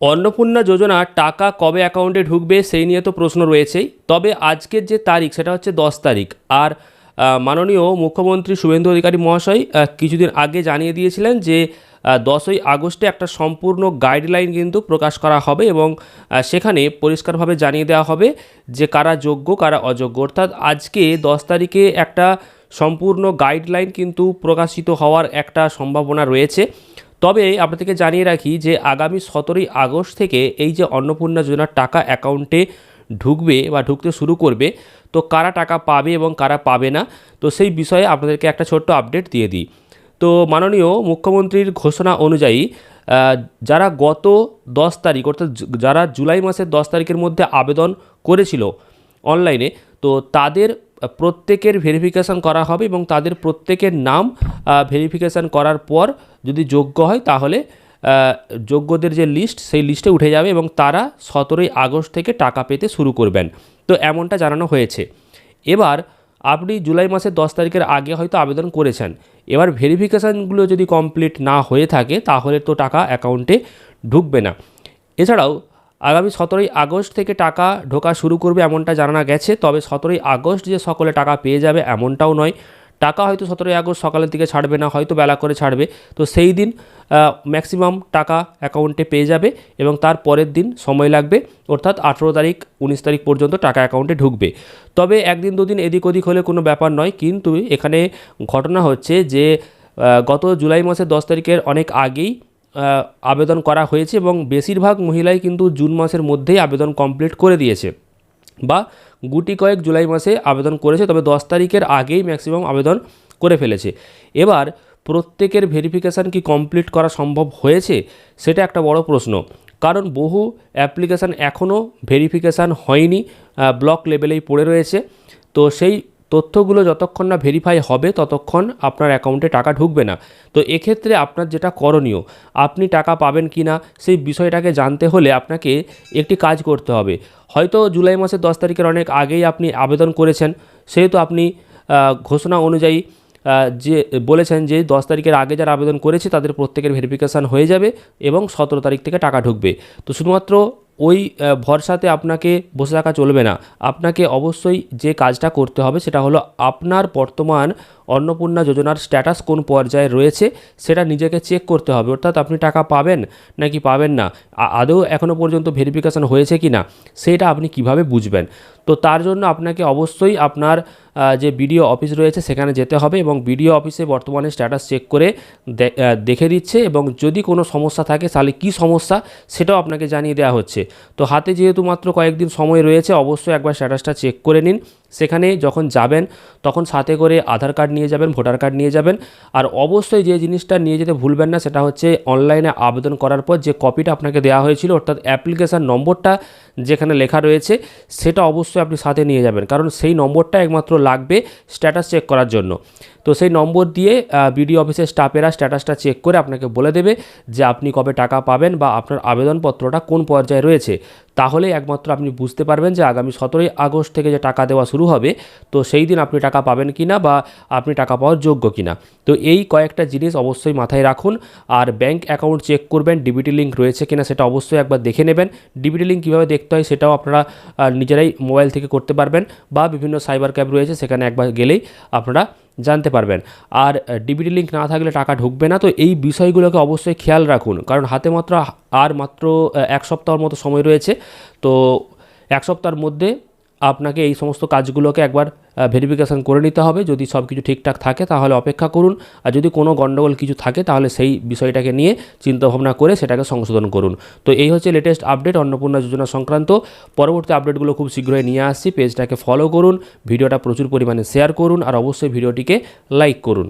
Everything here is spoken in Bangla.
অন্নপূর্ণা যোজনার টাকা কবে অ্যাকাউন্টে ঢুকবে সেই নিয়ে তো প্রশ্ন রয়েছেই। তবে আজকের যে তারিখ সেটা হচ্ছে 10 তারিখ। আর মাননীয় মুখ্যমন্ত্রী শুভেন্দু অধিকারী মহাশয় কিছুদিন আগে জানিয়ে দিয়েছিলেন যে 10ই আগস্টে একটা সম্পূর্ণ গাইডলাইন কিন্তু প্রকাশ করা হবে এবং সেখানে পরিষ্কারভাবে জানিয়ে দেওয়া হবে যে কারা যোগ্য কারা অযোগ্য। অর্থাৎ আজকে 10 তারিখে একটা সম্পূর্ণ গাইডলাইন কিন্তু প্রকাশিত হওয়ার একটা সম্ভাবনা রয়েছে। তবে আপনাদেরকে জানিয়ে রাখি যে আগামী 17ই আগস্ট থেকে এই যে অন্নপূর্ণা যোজনার টাকা অ্যাকাউন্টে ঢুকবে বা ঢুকতে শুরু করবে, তো কারা টাকা পাবে এবং কারা পাবে না, তো সেই বিষয়ে আপনাদেরকে একটা ছোট্ট আপডেট দিয়ে দিই। তো মাননীয় মুখ্যমন্ত্রীর ঘোষণা অনুযায়ী যারা গত 10 তারিখ অর্থাৎ যারা জুলাই মাসের 10 তারিখের মধ্যে আবেদন করেছিল অনলাইনে, তো তাদের প্রত্যেকের ভেরিফিকেশান করা হবে এবং তাদের প্রত্যেকের নাম ভেরিফিকেশান করার পর যদি যোগ্য হয় তাহলে যোগ্যদের যে লিস্ট সেই লিস্টে উঠে যাবে এবং তারা 17ই আগস্ট থেকে টাকা পেতে শুরু করবেন। তো এমনটা জানানো হয়েছে। এবার আপনি জুলাই মাসের 10 তারিখের আগে হয়তো আবেদন করেছেন, এবার ভেরিফিকেশানগুলো যদি কমপ্লিট না হয়ে থাকে তাহলে তো টাকা অ্যাকাউন্টে ঢুকবে না। এছাড়াও আগামী 17ই আগস্ট থেকে টাকা ঢোকা শুরু করবে এমনটা জানা গেছে। তবে 17ই আগস্ট যে সকলে টাকা পেয়ে যাবে এমনটাও নয়। টাকা হয়তো 17ই আগস্ট সকালের দিকে ছাড়বে না, হয়তো বেলা করে ছাড়বে। তো সেই দিন ম্যাক্সিমাম টাকা অ্যাকাউন্টে পেয়ে যাবে এবং তার পরের দিন সময় লাগবে, অর্থাৎ 18 তারিখ 19 তারিখ পর্যন্ত টাকা অ্যাকাউন্টে ঢুকবে। তবে একদিন দুদিন এদিক ওদিক হলে কোনো ব্যাপার নয়, কিন্তু এখানে ঘটনা হচ্ছে যে গত জুলাই মাসের 10 তারিখের অনেক আগেই আবেদন করা হয়েছে এবং বেশিরভাগ মহিলাই কিন্তু জুন মাসের মধ্যেই আবেদন কমপ্লিট করে দিয়েছে বা গুটি কয়েক জুলাই মাসে আবেদন করেছে, তবে 10 তারিখের আগেই ম্যাক্সিমাম আবেদন করে ফেলেছে। এবার প্রত্যেকের ভেরিফিকেশান কি কমপ্লিট করা সম্ভব হয়েছে সেটা একটা বড় প্রশ্ন, কারণ বহু অ্যাপ্লিকেশান এখনও ভেরিফিকেশান হয়নি, ব্লক লেভেলেই পড়ে রয়েছে। তো সেই তথ্যগুলো যতক্ষণ না ভেরিফাই হবে ততক্ষণ আপনার অ্যাকাউন্টে টাকা ঢুকবে না। তো এক্ষেত্রে আপনার যেটা করণীয়, আপনি টাকা পাবেন কি না সেই বিষয়টাকে জানতে হলে আপনাকে একটি কাজ করতে হবে। হয়তো জুলাই মাসের 10 তারিখের অনেক আগেই আপনি আবেদন করেছেন, সেহেতু আপনি ঘোষণা অনুযায়ী যে বলেছেন যে 10 তারিখের আগে যারা আবেদন করেছে তাদের প্রত্যেকের ভেরিফিকেশান হয়ে যাবে এবং 17 তারিখ থেকে টাকা ঢুকবে। তো শুধুমাত্র ওই ভরসাতে আপনাকে বসে থাকা চলবে না। আপনাকে অবশ্যই যে কাজটা করতে হবে সেটা হলো আপনার বর্তমান অন্নপূর্ণা যোজনার স্ট্যাটাস কোন পর্যায়ে রয়েছে সেটা নিজেকে চেক করতে হবে। অর্থাৎ আপনি টাকা পাবেন নাকি পাবেন না, আদৌ এখনও পর্যন্ত ভেরিফিকেশান হয়েছে কি না সেটা আপনি কিভাবে বুঝবেন। তো তার জন্য আপনাকে অবশ্যই আপনার যে বিডিও অফিস রয়েছে সেখানে যেতে হবে এবং বিডিও অফিসে বর্তমানে স্ট্যাটাস চেক করে দেখে দিচ্ছে এবং যদি কোনো সমস্যা থাকে তাহলে কী সমস্যা সেটাও আপনাকে জানিয়ে দেওয়া হচ্ছে। তো হাতে যেহেতু মাত্র কয়েকদিন সময় রয়েছে, অবশ্যই একবার স্ট্যাটাসটা চেক করে নিন। সেখানে যখন যাবেন তখন সাথে করে আধার কার্ড নিয়ে যাবেন, ভোটার কার্ড নিয়ে যাবেন। আর অবশ্যই যে জিনিসটা নিয়ে যেতে ভুলবেন না সেটা হচ্ছে অনলাইনে আবেদন করার পর যে কপিটা আপনাকে দেওয়া হয়েছিল, অর্থাৎ অ্যাপ্লিকেশান নম্বরটা যেখানে লেখা রয়েছে সেটা অবশ্যই আপনি সাথে নিয়ে যাবেন, কারণ সেই নম্বরটা একমাত্র লাগবে স্ট্যাটাস চেক করার জন্য। তো সেই নম্বর দিয়ে বিডিও অফিসের স্টাফেরা স্ট্যাটাসটা চেক করে আপনাকে বলে দেবে যে আপনি কবে টাকা পাবেন বা আপনার আবেদনপত্রটা কোন পর্যায়ে রয়েছে। তাহলে একমাত্র আপনি বুঝতে পারবেন যে আগামী 17ই আগস্ট থেকে যে টাকা দেওয়া শুরু হবে তো সেই দিন আপনি টাকা পাবেন কি না বা আপনি টাকা পাওয়ার যোগ্য কি না। তো এই কয়েকটা জিনিস অবশ্যই মাথায় রাখুন। আর ব্যাঙ্ক অ্যাকাউন্ট চেক করবেন ডিবিটি লিঙ্ক রয়েছে কিনা সেটা অবশ্যই একবার দেখে নেবেন। ডিবিটি লিঙ্ক কীভাবে দেখতে হয় সেটাও আপনারা নিজেরাই মোবাইল থেকে করতে পারবেন বা বিভিন্ন সাইবার ক্যাফে রয়েছে সেখানে একবার গেলেই আপনারা জানতে পারবেন। আর ডিবিটি লিঙ্ক না থাকলে টাকা ঢুকবে না। তো এই বিষয়গুলোকে অবশ্যই খেয়াল রাখুন, কারণ হাতে মাত্র এক সপ্তাহের মতো সময় রয়েছে। তো এক সপ্তাহের মধ্যে আপনাকে এই সমস্ত কাজগুলোকে একবার ভেরিফিকেশান করে নিতে হবে। যদি সব কিছু ঠিকঠাক থাকে তাহলে অপেক্ষা করুন, আর যদি কোনো গণ্ডগোল কিছু থাকে তাহলে সেই বিষয়টাকে নিয়ে চিন্তাভাবনা করে সেটাকে সংশোধন করুন। তো এই হচ্ছে লেটেস্ট আপডেট অন্নপূর্ণা যোজনা সংক্রান্ত। পরবর্তী আপডেটগুলো খুব শীঘ্রই নিয়ে আসছি। পেজটাকে ফলো করুন, ভিডিওটা প্রচুর পরিমাণে শেয়ার করুন আর অবশ্যই ভিডিওটিকে লাইক করুন।